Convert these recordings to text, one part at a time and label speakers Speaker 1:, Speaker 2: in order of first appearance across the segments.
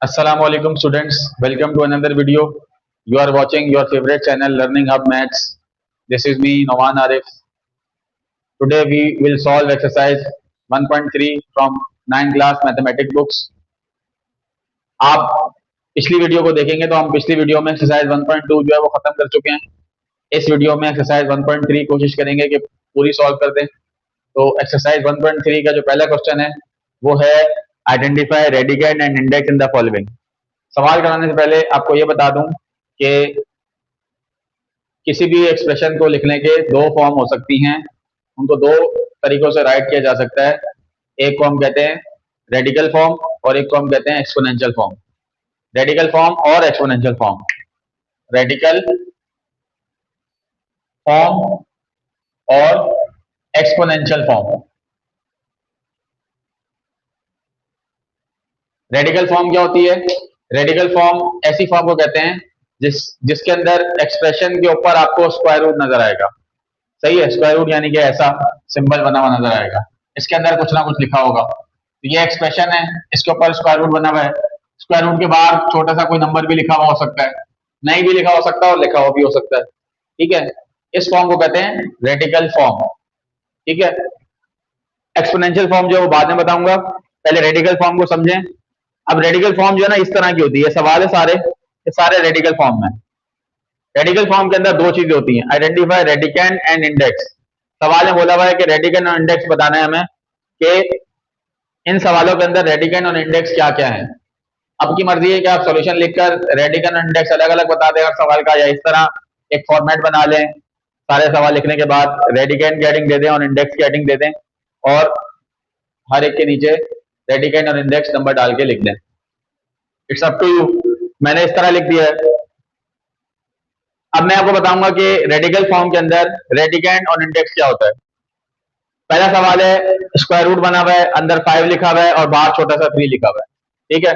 Speaker 1: Assalamualaikum students, welcome to another video. You are watching your favorite channel Learning Hub Maths. This is me Noman Arif. Today we will solve exercise 1.3 from 9th class mathematics books. आप पिछली video को देखेंगे तो हम पिछली video में exercise 1.2 जो है वो खत्म कर चुके हैं. इस वीडियो में एक्सरसाइज 1.3 कोशिश करेंगे कि पूरी सॉल्व कर दें. तो एक्सरसाइज 1.3 का जो पहला क्वेश्चन है वो है identify radicand and index in the following. सवाल कराने से पहले आपको ये बता दूं कि किसी भी एक्सप्रेशन को लिखने के दो फॉर्म हो सकती हैं. उनको दो तरीकों से राइट किया जा सकता है. एक को हम कहते हैं रेडिकल फॉर्म और एक को हम कहते हैं एक्सपोनेंशियल फॉर्म. रेडिकल फॉर्म और एक्सपोनेंशियल फॉर्म. रेडिकल फॉर्म और एक्सपोनेंशियल फॉर्म. रेडिकल फॉर्म क्या होती है? रेडिकल फॉर्म ऐसी फॉर्म को कहते हैं जिसके अंदर एक्सप्रेशन के ऊपर आपको स्क्वायर रूट नजर आएगा. सही है, स्क्वायर रूट यानी कि ऐसा सिंबल बना हुआ नजर आएगा. इसके अंदर कुछ ना कुछ लिखा होगा. तो ये एक्सप्रेशन है, इसके ऊपर स्क्वायर रूट बना हुआ है. स्क्वायर रूट के बाहर छोटा सा कोई नंबर भी लिखा हुआ हो सकता है, नहीं भी लिखा हो सकता है और लिखा हुआ भी हो सकता है. ठीक है, इस फॉर्म को कहते हैं रेडिकल फॉर्म. ठीक है, एक्सपोनेंशियल फॉर्म जो है वो बाद में बताऊंगा, पहले रेडिकल फॉर्म को समझें. अब रेडिकल फॉर्म जो है ना इस तरह की होती है. सवाल है सारे ये सारे रेडिकल फॉर्म में. रेडिकल फॉर्म के अंदर दो चीजें होती हैं, आइडेंटिफाई रेडिकेंड एंड इंडेक्स. सवाल में बोला हुआ है कि रेडिकेंड और इंडेक्स बताना है हमें कि इन सवालों के अंदर रेडिकेंड और इंडेक्स क्या क्या है. अब की मर्जी है कि आप सॉल्यूशन लिखकर रेडिकेंड और इंडेक्स अलग अलग बता दें हर सवाल का, या इस तरह एक फॉर्मेट बना लें, सारे सवाल लिखने के बाद रेडिकेंड की हेडिंग दे दें और इंडेक्स की हेडिंग दे दें और हर एक के नीचे रेडिकेंड और इंडेक्स नंबर डाल के लिख दें. It's up to you. मैंने इस तरह लिख दिया है. अब मैं आपको बताऊंगा कि रेडिकल फॉर्म के अंदर रेडिकेंड और इंडेक्स क्या होता है. पहला सवाल है स्क्वायर रूट बना हुआ है, अंदर 5 लिखा हुआ है और बाहर छोटा सा 3 लिखा हुआ है. ठीक है,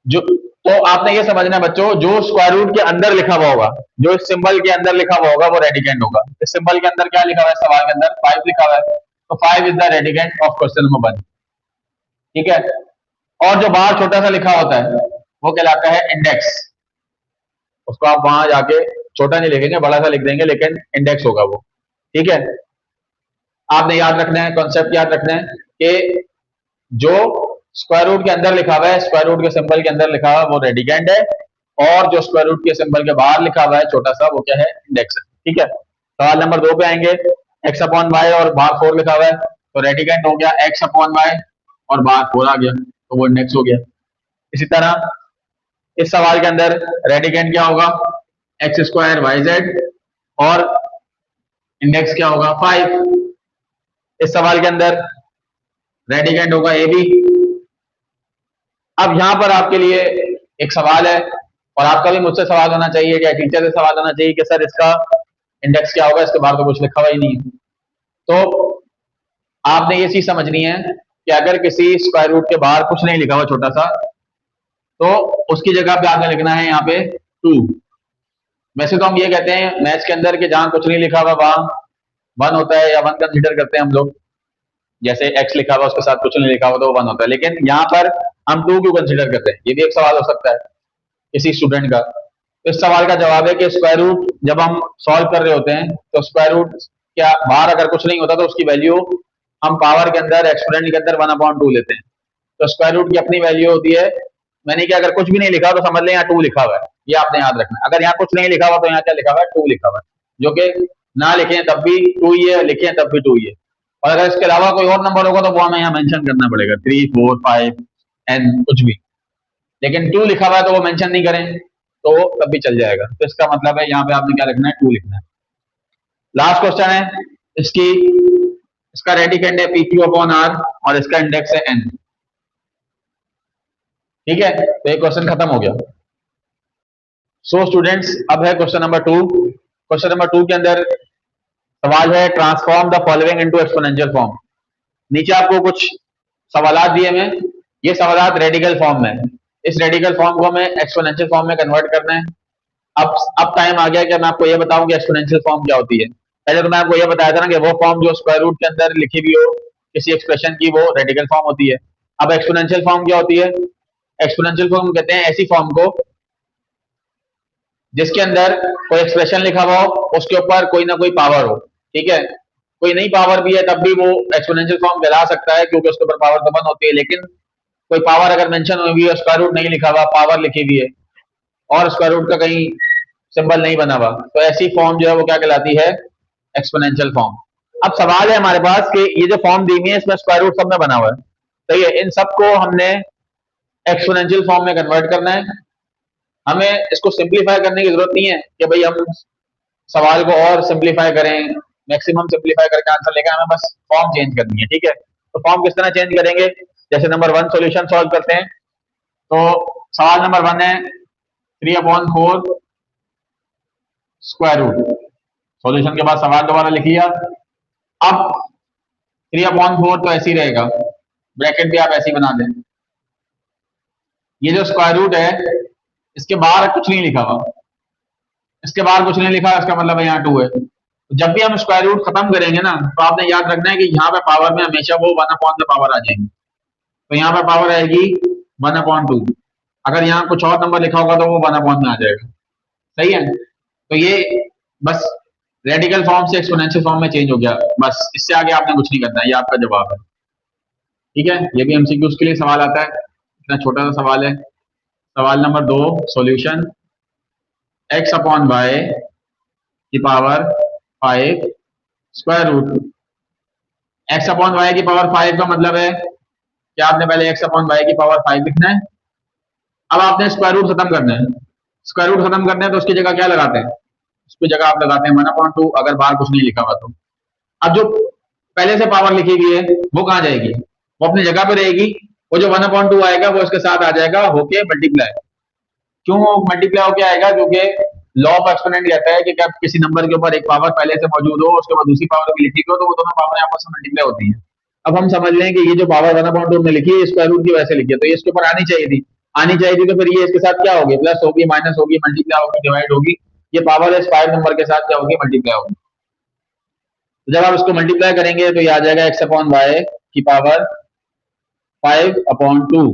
Speaker 1: जो तो आपने ये समझना है बच्चों, जो स्क्वायर रूट के अंदर लिखा हुआ होगा, जो इस सिंबल के अंदर लिखा हुआ होगा वो रेडिकेंड होगा. इस सिंबल के अंदर क्या लिखा हुआ है? सवाल के अंदर 5 लिखा हुआ है, तो 5 is the radicand of question number 1. ठीक है, और जो बाहर छोटा सा लिखा होता है वो कहलाता है इंडेक्स. उसको आप वहां जाके छोटा नहीं लिखेंगे, बड़ा सा लिख देंगे, लेकिन इंडेक्स होगा वो. ठीक है, आपने याद रखना है, कॉन्सेप्ट याद रखना है कि जो स्क्वायर रूट के अंदर लिखा हुआ है, स्क्वायर रूट के सिंबल के अंदर लिखा हुआ है वो रेडिकेंड है, और जो स्क्वायर रूट के सिंबल के बाहर लिखा हुआ है छोटा सा वो क्या है? इंडेक्स है. ठीक है, सवाल नंबर 2 पे आएंगे. एक्स अपॉन वाई और बाहर 4 लिखा हुआ है, तो रेडिकेंड हो गया एक्स अपॉन वाई और बाहर 4 आ गया, तो वो इंडेक्स हो गया. इसी तरह इस सवाल के अंदर रेडिकेंड क्या होगा? एक्स स्क्वायर वाई जेड और इंडेक्स क्या होगा? 5. इस सवाल के अंदर रेडिकेंड होगा ए बी. अब यहां पर आपके लिए एक सवाल है, और आपका भी मुझसे सवाल होना चाहिए या टीचर से सवाल होना चाहिए कि सर इसका इंडेक्स क्या होगा, इसके बाहर तो कुछ लिखा हुआ ही नहीं है. तो आपने ये चीज समझनी है कि अगर किसी स्क्वायर रूट के बाहर कुछ नहीं लिखा हुआ छोटा सा, तो उसकी जगह पे आपने लिखना है यहाँ पे 2. वैसे तो हम ये कहते हैं मैथ्स के अंदर कि जहां कुछ नहीं लिखा हुआ वहां 1 होता है, या 1 कंसिडर करते हैं हम लोग. जैसे x लिखा हुआ उसके साथ कुछ नहीं लिखा हुआ तो वो 1 होता है, लेकिन यहाँ पर हम 2 क्यों कंसिडर करते हैं? ये भी एक सवाल हो सकता है किसी स्टूडेंट का. तो इस सवाल का जवाब है कि स्क्वायर रूट जब हम सॉल्व कर रहे होते हैं तो स्क्वायर रूट क्या बाहर अगर कुछ नहीं होता तो उसकी वैल्यू हम पावर के अंदर एक्सपोनेंट के अंदर 1/2 लेते हैं. तो स्क्वायर रूट की अपनी वैल्यू होती है, मैंने कि अगर कुछ भी नहीं लिखा तो समझ लें यहाँ 2 लिखा हुआ है. ये आपने याद रखना है. अगर यहाँ कुछ नहीं लिखा हुआ तो यहाँ क्या लिखा हुआ है? 2 लिखा हुआ है, जो कि ना लिखे तब भी 2 ही है, लिखे तब भी 2 ही है. और अगर इसके अलावा कोई और नंबर होगा तो वो हमें यहाँ मेंशन करना पड़ेगा, 3 4 5 एन कुछ भी. लेकिन 2 लिखा हुआ है तो वो मेंशन नहीं करें तो तब भी चल जाएगा. तो इसका मतलब है यहाँ पे आपने क्या लिखना है? 2 लिखना है. लास्ट क्वेश्चन है इसकी, इसका रेडिकेंड है पी क्यू अपॉन आर और इसका इंडेक्स है एन. ठीक है, तो ये क्वेश्चन खत्म हो गया. सो स्टूडेंट्स, अब है क्वेश्चन नंबर 2. क्वेश्चन नंबर 2 के अंदर सवाल है transform the following into exponential form. नीचे आपको कुछ सवालात दिए हैं, ये सवालात रेडिकल फॉर्म में. इस रेडिकल फॉर्म को हमें एक्सपोनेंशियल फॉर्म में कन्वर्ट करना है. अब टाइम आ गया कि मैं आपको ये बताऊं कि एक्सपोनेंशियल फॉर्म क्या होती है. पहले तो मैं आपको ये बताया था ना कि वो फॉर्म जो स्क्वायर रूट के अंदर लिखी हुई हो किसी एक्सप्रेशन की, वो रेडिकल फॉर्म होती है. अब एक्सपोनेंशियल फॉर्म क्या होती है? एक्सपोनेंशियल फॉर्म कहते हैं ऐसी फॉर्म को जिसके अंदर कोई एक्सप्रेशन लिखा हुआ हो, उसके ऊपर कोई ना कोई पावर हो। ठीक है, कोई नई पावर भी है तब भी वो एक्सपोनेंशियल फॉर्म कहला सकता है, क्योंकि उसके ऊपर पावर तो बन होती है। लेकिन कोई पावर अगर मेंशन हुई है, स्क्वायर रूट नहीं लिखा हुआ, पावर लिखी हुई है और स्क्वायर रूट का कहीं सिंबल नहीं बना हुआ, तो ऐसी फॉर्म जो है वो क्या कहलाती है? Exponential form. अब सवाल है हमारे पास कि ये जो फॉर्म दी हुई है इसमें स्क्वायर रूट सब में बना हुआ है, सही है, इन सबको हमने एक्सपोनेंशियल फॉर्म में कन्वर्ट करना है। हमें इसको सिंप्लीफाई करने की जरूरत नहीं है कि भाई हम सवाल को और सिंप्लीफाई करें, मैक्सिमम सिंप्लीफाई करके आंसर लेकर, हमें बस फॉर्म चेंज करनी है। ठीक है, तो फॉर्म किस तरह चेंज करेंगे? जैसे नंबर 1 सॉल्यूशन सॉल्व करते हैं, तो सवाल नंबर 1 है 3/4 स्क्वायर रूट। सॉल्यूशन के बाद सवाल दोबारा लिख लिया। अब 3/4 तो ऐसे ही रहेगा, ब्रैकेट भी आप ऐसे ही बना दें। ये जो स्क्वायर रूट है इसके बाहर कुछ नहीं लिखा हुआ, इसके बाहर कुछ नहीं लिखा, इसका मतलब है यहाँ 2 है। तो जब भी हम स्क्वायर रूट खत्म करेंगे ना, तो आपने याद रखना है कि यहाँ पे पावर में हमेशा वो 1/, में पावर आ जाएगी। तो यहाँ पे पावर आएगी 1/2। अगर यहाँ कुछ और नंबर लिखा होगा तो वो 1/, में आ जाएगा। सही है, तो ये बस रेडिकल फॉर्म से एक्सपोनेंशियल फॉर्म में चेंज हो गया, बस इससे आगे आपने कुछ नहीं करना है, ये आपका जवाब है। ठीक है, ये भी एमसीक्यूज के लिए सवाल आता है, इतना छोटा सा सवाल है। सवाल नंबर 2 सॉल्यूशन x/y की पावर 5 स्क्वायर रूट। x/y की पावर 5 का मतलब है कि आपने पहले x/y की पावर 5 लिखना है। अब आपने स्क्वायर रूट खत्म करना है, स्क्वायर रूट खत्म करना है तो उसकी जगह क्या लगाते हैं? उसकी जगह आप लगाते हैं 1/2, अगर बाहर कुछ नहीं लिखा हुआ तो। अब जो पहले से पावर लिखी हुई है वो कहाँ जाएगी? वो अपनी जगह पे रहेगी। वो जो 1/2 आएगा वो इसके साथ आ जाएगा होके मल्टीप्लाई। क्यों मल्टीप्लाई होके आएगा? क्योंकि लॉ ऑफ एक्सपोनेंट कहता है कि जब किसी नंबर के ऊपर एक पावर पहले से मौजूद हो, उसके बाद दूसरी पावर भी लिखी हो, तो वो दोनों पावर आपस में मल्टीप्लाई होती है। अब हम समझ लें कि ये जो पावर 1/2 में लिखी है स्क्वायर रूट की वजह से लिखी है, तो ये इसके ऊपर आनी चाहिए थी, आनी चाहिए थी, तो फिर ये इसके साथ क्या होगी? प्लस होगी, माइनस होगी, मल्टीप्लाई होगी, डिवाइड होगी। ये पावर इस 5 नंबर के साथ क्या होगी? मल्टीप्लाई होगी। तो जब आप इसको मल्टीप्लाई करेंगे तो ये आ जाएगा x/y की पावर 5/2।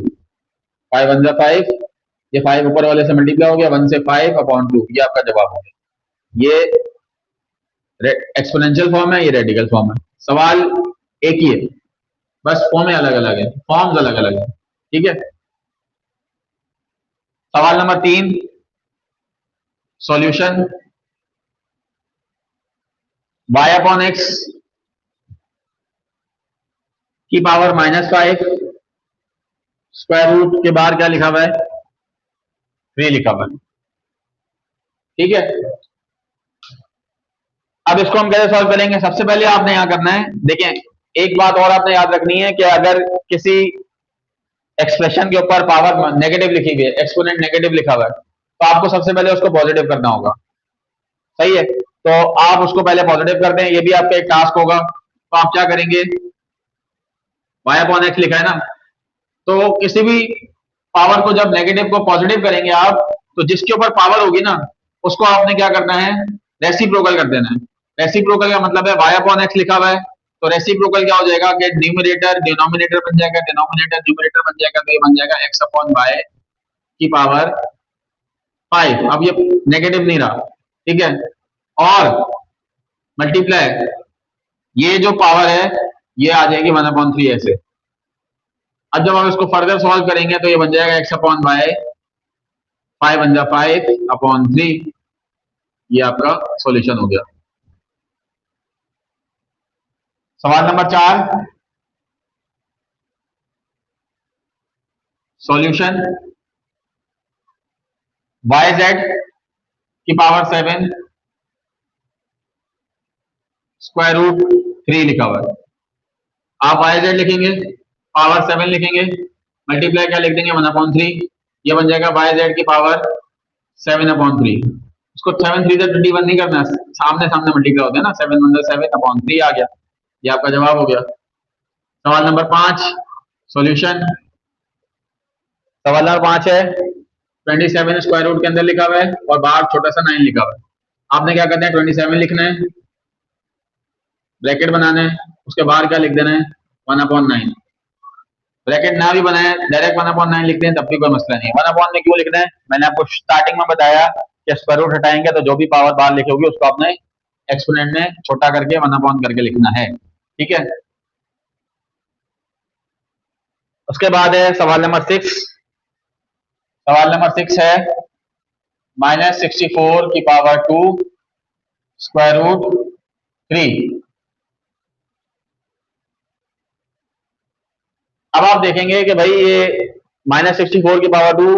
Speaker 1: 5 1 5, ये 5 ऊपर वाले से मल्टीप्लाई हो गया, 1 से 5/2, ये आपका जवाब हो गया। ये एक्सपोनेंशियल फॉर्म है, ये रेडिकल फॉर्म है। सवाल एक ही है, बस फॉर्म अलग अलग है, फॉर्म्स अलग अलग है। ठीक है, सवाल नंबर 3 सॉल्यूशन y/x की पावर -5 स्क्वायर रूट के बाहर क्या लिखा हुआ है? 3 लिखा हुआ है। ठीक है, अब इसको हम कैसे सॉल्व करेंगे? सबसे पहले आपने यहां करना है, देखें एक बात और आपने याद रखनी है कि अगर किसी एक्सप्रेशन के ऊपर पावर नेगेटिव लिखी हुई है, एक्सपोनेंट नेगेटिव लिखा हुआ है, तो आपको सबसे पहले उसको पॉजिटिव करना होगा। सही है, तो आप उसको पहले पॉजिटिव कर दें, ये भी आपका एक टास्क होगा। तो आप क्या करेंगे? y/x लिखा है ना, तो किसी भी पावर को जब नेगेटिव को पॉजिटिव करेंगे आप, तो जिसके ऊपर पावर होगी ना उसको आपने क्या करना है? रेसिप्रोकल कर देना है। रेसिप्रोकल का मतलब है y/x लिखा हुआ है, तो रेसिप्रोकल क्या हो जाएगा कि न्यूमरेटर डिनोमिनेटर बन जाएगा, डिनोमिनेटर न्यूमरेटर बन जाएगा, तो ये बन जाएगा x/y की पावर 5। अब ये नेगेटिव नहीं रहा, ठीक है, और मल्टीप्लाई, ये जो पावर है ये आ जाएगी 1/3 ऐसे। अब जब हम इसको फर्दर सॉल्व करेंगे तो ये बन जाएगा x/y 5 1 5/3। ये आपका सॉल्यूशन हो गया। सवाल नंबर 4 सॉल्यूशन yz की पावर 7 स्क्वायर रूट 3 लिखा हुआ है। आप yz लिखेंगे, पावर 7 लिखेंगे, मल्टीप्लाई क्या लिख देंगे? 1/3। ये बन जाएगा yz की पावर 7/3। इसको 7 3 से 21 नहीं करना, सामने सामने मल्टीप्लाई होते हैं ना, 7 1 7/3 आ गया। ये आपका जवाब हो गया। सवाल नंबर 5 सॉल्यूशन, सवाल नंबर 5 है 27 स्क्वायर रूट के अंदर लिखा हुआ है और बाहर छोटा सा 9 लिखा हुआ है। आपने क्या करना है? 27 लिखना है, ब्रैकेट बनाना है, उसके बाहर क्या लिख देना है? 1/9। ब्रैकेट ना भी बनाए डायरेक्ट 1/9 लिखते हैं तब भी कोई मसला नहीं है। 1/9 में क्यों लिखना है, मैंने आपको स्टार्टिंग में बताया कि स्क्वायर रूट हटाएंगे तो जो भी पावर बाहर लिखी होगी उसको आपने एक्सपोनेंट में छोटा करके 1/9 करके लिखना है, ठीक है। उसके बाद है सवाल नंबर 6। सवाल नंबर 6 है -64 की पावर 2 स्क्वायर रूट 3। अब आप देखेंगे कि भाई ये -64 की पावर 2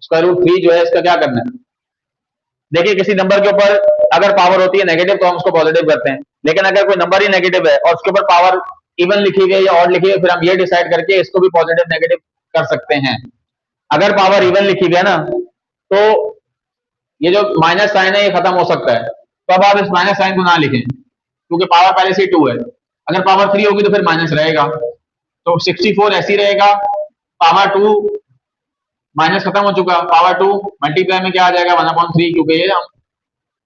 Speaker 1: स्क्वायर रूट 3 जो है इसका क्या करना है। देखिए किसी नंबर के ऊपर अगर पावर होती है नेगेटिव तो हम उसको पॉजिटिव करते हैं, लेकिन अगर कोई नंबर ही नेगेटिव है और उसके ऊपर पावर इवन लिखी गई या ऑड लिखी गई फिर हम ये डिसाइड करके इसको भी पॉजिटिव नेगेटिव कर सकते हैं। अगर पावर इवन लिखी गई ना तो ये जो माइनस साइन है ये खत्म हो सकता है, तो अब आप इस माइनस साइन को ना लिखें क्योंकि पावर पहले से 2 है। अगर पावर 3 होगी तो फिर माइनस रहेगा, तो 64 ऐसी रहेगा, पावर 2 माइनस खत्म हो चुका, पावर 2 मल्टीप्लाई में क्या आ जाएगा 1/3 क्योंकि ये हम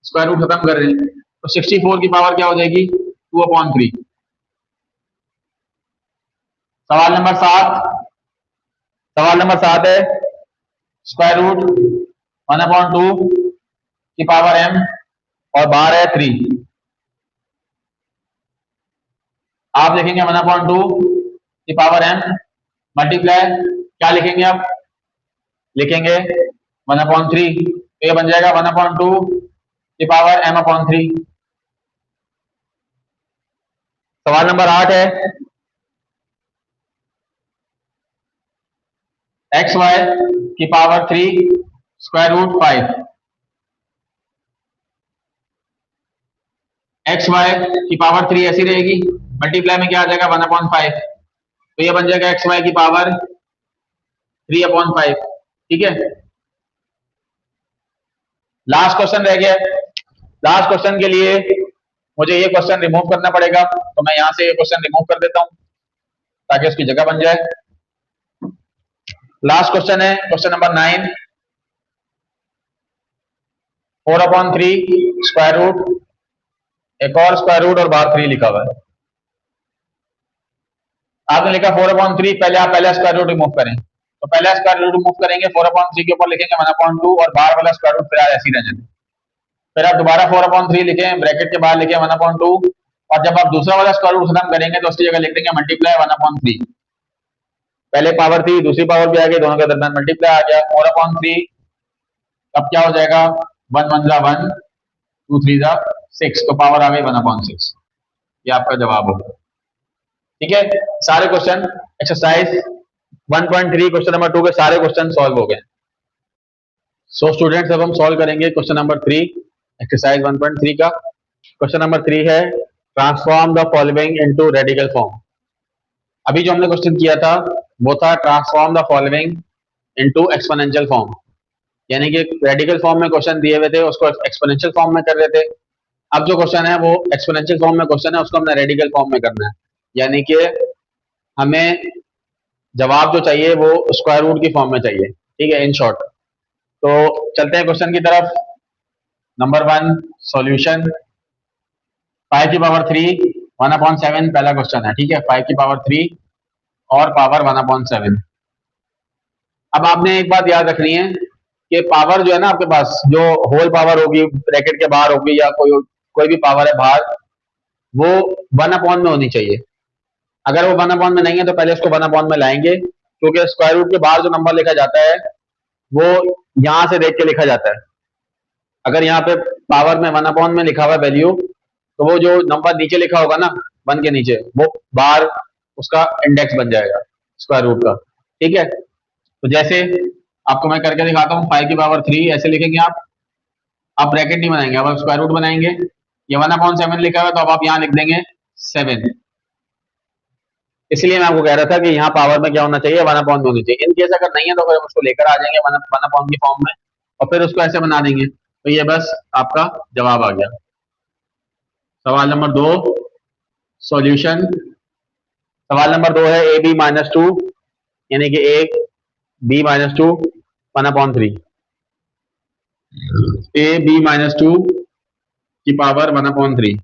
Speaker 1: स्क्वायर रूट खत्म कर रहे हैं, तो 64 की पावर क्या हो जाएगी 2/3। सवाल नंबर 7। सवाल नंबर 7 है स्क्वायर रूट 1/2 की पावर m और बाहर है 3। आप लिखेंगे 1/2 की पावर m मल्टीप्लाई क्या लिखेंगे आप, लिखेंगे 1/3, तो ये बन जाएगा 1/2 की पावर m/3। सवाल नंबर 8 है एक्स वाई की power 3 square root 5। X Y की पावर 3 ऐसी रहेगी, मल्टीप्लाई में क्या आ जाएगा 1/5, तो ये बन जाएगा एक्स वाई की पावर 3/5, ठीक है। लास्ट क्वेश्चन रह गया। लास्ट क्वेश्चन के लिए मुझे ये क्वेश्चन रिमूव करना पड़ेगा, तो मैं यहां से ये क्वेश्चन रिमूव कर देता हूं ताकि उसकी जगह बन जाए। लास्ट क्वेश्चन है क्वेश्चन नंबर 9। 4/3 स्क्वायर रूट, एक और स्क्वायर रूट और बाहर 3 लिखा हुआ है। आपने लिखा 4/3, पहले आप पहला स्क्वायर रूट रिमूव करें, तो पहला स्क्वायर रूट रिमूव करेंगे 4/3 के ऊपर लिखेंगे 1/2 और बाहर वाला स्क्वायर रूट फिर ऐसे ही रह जाए। फिर आप दोबारा 4/3 लिखें, ब्रैकेट के बाहर लिखें 1/2 और जब आप दूसरा वाला स्क्वायर रूट खत्म करेंगे तो उसकी जगह लिख देंगे मल्टीप्लाई 1/3। पहले पावर थी दूसरी पावर भी आ गई, दोनों के दरमियान मल्टीप्लाई आ गया 4/3। अब क्या हो जाएगा 1 1 जा 1, 2 3 जा 6, तो पावर आ गई 1/6। ये आपका जवाब होगा, ठीक है। सारे क्वेश्चन एक्सरसाइज 1.3 क्वेश्चन नंबर 2 के सारे क्वेश्चन सॉल्व हो गए। सो स्टूडेंट्स अब हम सॉल्व करेंगे क्वेश्चन नंबर 3 एक्सरसाइज 1.3 का। क्वेश्चन नंबर 3 है transform the following into radical form. अभी जो हमने क्वेश्चन किया था वो था transform the following into exponential form, यानी कि रेडिकल फॉर्म में क्वेश्चन दिए हुए थे उसको एक्सपोनेंशियल फॉर्म में कर रहे थे। अब जो क्वेश्चन है वो एक्सपोनेंशियल फॉर्म में क्वेश्चन है उसको हमने रेडिकल फॉर्म में करना है, यानी कि हमें जवाब जो चाहिए वो स्क्वायर रूट की फॉर्म में चाहिए, ठीक है, इन शॉर्ट। तो चलते हैं क्वेश्चन की तरफ। नंबर 1 सॉल्यूशन 5 की पावर 3 1/7 पहला क्वेश्चन है, ठीक है। 5 की पावर 3 और पावर 1/7। अब आपने एक बात याद रखनी है कि पावर जो है ना आपके पास जो होल पावर होगी ब्रैकेट के बाहर होगी या कोई कोई भी पावर है बाहर, वो 1/में होनी चाहिए। अगर वो 1/में नहीं है तो पहले उसको 1/में लाएंगे, क्योंकि स्क्वायर रूट के बाहर जो नंबर लिखा जाता है वो यहां से देख के लिखा जाता है। अगर यहाँ पे पावर में 1/में में लिखा हुआ है वैल्यू, तो वो जो नंबर नीचे लिखा होगा ना 1 के नीचे, वो बाहर उसका इंडेक्स बन जाएगा स्क्वायर रूट का, ठीक है। तो जैसे आपको मैं करके दिखाता हूँ 5 की पावर 3 ऐसे लिखेंगे आप ब्रैकेट नहीं बनाएंगे, अब आप स्क्वायर रूट बनाएंगे। ये 1/7 लिखा हुआ है तो अब आप यहाँ लिख देंगे 7। इसलिए मैं आपको कह रहा था कि यहाँ पावर में क्या होना चाहिए 1/में होनी चाहिए। इन केस अगर नहीं है तो फिर हम उसको लेकर आ जाएंगे 1/1 की फॉर्म में और फिर उसको ऐसे बना देंगे, तो ये बस आपका जवाब आ गया। सवाल नंबर 2 सॉल्यूशन। सवाल नंबर 2 है ए बी -2, यानी कि ए बी -2 1/3। ए बी -2 की पावर 1/3।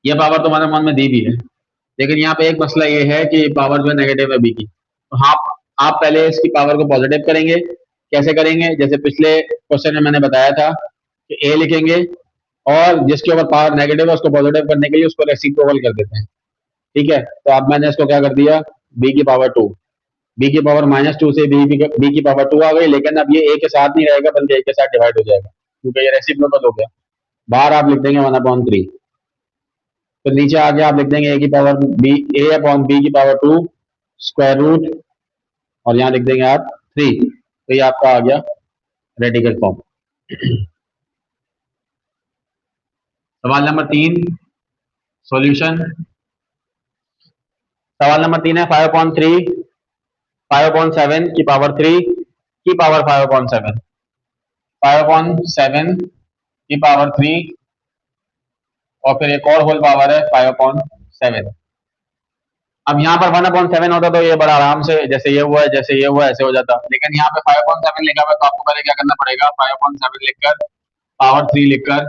Speaker 1: यह पावर तो 1/1 में दी भी है, लेकिन यहाँ पे एक मसला ये है कि पावर जो है नेगेटिव है बी की, तो हाँ आप पहले इसकी पावर को पॉजिटिव करेंगे। कैसे करेंगे? जैसे पिछले क्वेश्चन में मैंने बताया था कि ए लिखेंगे और जिसके ऊपर पावर नेगेटिव है उसको पॉजिटिव करने के लिए उसको रेसिप्रोकल कर देते हैं। ठीक है, तो अब मैंने इसको क्या कर दिया, बी की पावर 2, बी की पावर -2 से बी की पावर 2 आ गई, लेकिन अब ये ए के साथ नहीं रहेगा बल्कि ए के साथ डिवाइड हो जाएगा क्योंकि ये रेसिप्रोकल हो गया। बाहर आप लिख देंगे 1/3, तो नीचे आके आप लिख देंगे ए की पावर बी, ए अपॉन बी की पावर 2 स्क्वायर रूट, और यहाँ लिख देंगे आप 3। तो ये आपका आ गया रेडिकल फॉर्म। सवाल नंबर 3 सॉल्यूशन। सवाल नंबर 3 है 5/3 5/7 की पावर 3 की पावर 5/7, 5/7 की पावर 3 और फिर एक और होल पावर है 5/7। अब यहाँ पर 1/7 होता तो ये बड़ा आराम से जैसे ये हुआ है जैसे ये हुआ ऐसे हो जाता, लेकिन यहाँ पे 5/7 लिखा हुआ है तो आपको पहले क्या करना पड़ेगा, 5/7 लिखकर पावर 3 लिखकर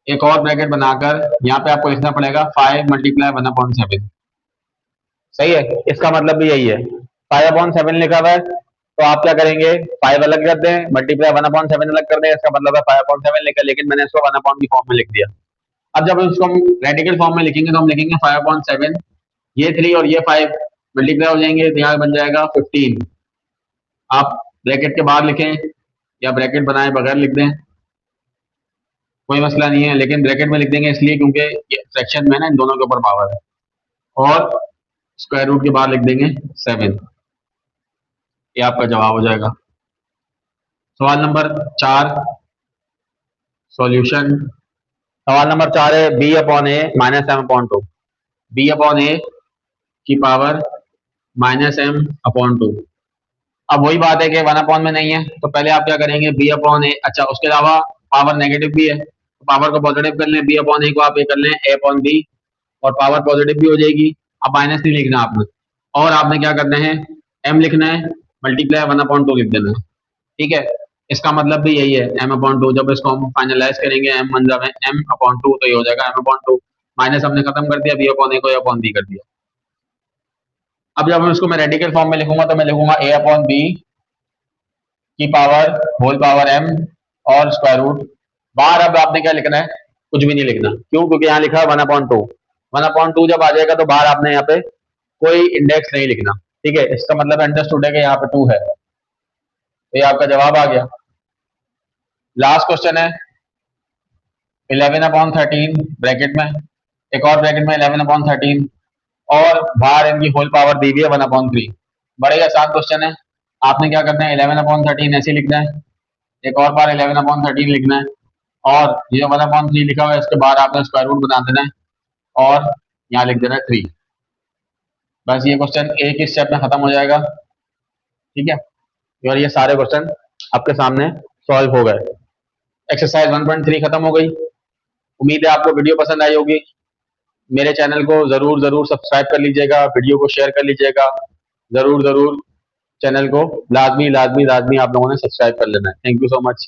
Speaker 1: एक और ब्रैकेट बनाकर यहाँ पे आपको लिखना पड़ेगा 5 × 1/7। सही है, इसका मतलब भी यही है। 5/7 लिखा हुआ है तो आप क्या करेंगे, 5 अलग कर दें, मल्टीप्लाई 1/7 अलग कर दें, इसका मतलब है 5/7 लिखा, लेकिन मैंने इसको 1/की फॉर्म में लिख दिया। अब जब इसको हम रेडिकल फॉर्म में लिखेंगे तो हम लिखेंगे 5/7, ये 3 और ये 5 मल्टीप्लाई हो जाएंगे तो यहाँ बन जाएगा 15। आप ब्रैकेट के बाहर लिखें या ब्रैकेट बनाए बगैर लिख दें, कोई मसला नहीं है, लेकिन ब्रैकेट में लिख देंगे इसलिए क्योंकि ये फ्रैक्शन में ना इन दोनों के ऊपर पावर है, और स्क्वायर रूट के बाहर लिख देंगे 7। ये आपका जवाब हो जाएगा। सवाल नंबर 4 सॉल्यूशन। सवाल नंबर 4 है b/a -m/2, b/a की पावर -m/2। अब वही बात है कि 1 में नहीं है तो पहले आप क्या करेंगे, b/a, अच्छा उसके अलावा पावर नेगेटिव भी है तो पावर को पॉजिटिव कर लें, b/a को आप ये कर लें a/b और पावर पॉजिटिव भी हो जाएगी। अब माइनस नहीं लिखना आपने, और आपने क्या करना है, m लिखना है मल्टीप्लाई 1/2 लिख देना है। ठीक है, इसका मतलब भी यही है m/2, जब इसको हम फाइनलाइज करेंगे m m/2 तो ये हो जाएगा m/2, माइनस हमने खत्म कर दिया, b/a को a/b कर दिया। अब जब इसको मैं रेडिकल फॉर्म में लिखूंगा तो मैं लिखूंगा a/b की पावर होल पावर m और स्क्वायर रूट। बाहर अब आपने क्या लिखना है, कुछ भी नहीं लिखना, क्यों? क्योंकि यहाँ लिखा है 1/2, 1/2 जब आ जाएगा तो बाहर आपने यहाँ पे कोई इंडेक्स नहीं लिखना। ठीक है, इसका मतलब अंडरस्टूड है कि यहाँ पे 2 है, तो ये आपका जवाब आ गया। लास्ट क्वेश्चन है 11/13 ब्रैकेट में, एक और ब्रैकेट में 11/13 और बाहर इनकी होल पावर दी हुई है 1/3। बड़ा ही आसान क्वेश्चन है, आपने क्या करना है 11/13 ऐसे लिखना है, एक और बार 11/13 लिखना है, और ये 1/3 लिखा हुआ है इसके बाद आपने स्क्वायर रूट बना देना है और यहाँ लिख देना है 3। बस ये क्वेश्चन एक ही स्टेप में खत्म हो जाएगा। ठीक है, और ये सारे क्वेश्चन आपके सामने सॉल्व हो गए। एक्सरसाइज 1.3 खत्म हो गई। उम्मीद है आपको वीडियो पसंद आई होगी। मेरे चैनल को जरूर जरूर सब्सक्राइब कर लीजिएगा, वीडियो को शेयर कर लीजिएगा, जरूर जरूर चैनल को लाजमी लाजमी लाजमी आप लोगों ने सब्सक्राइब कर लेना है। Thank you so much.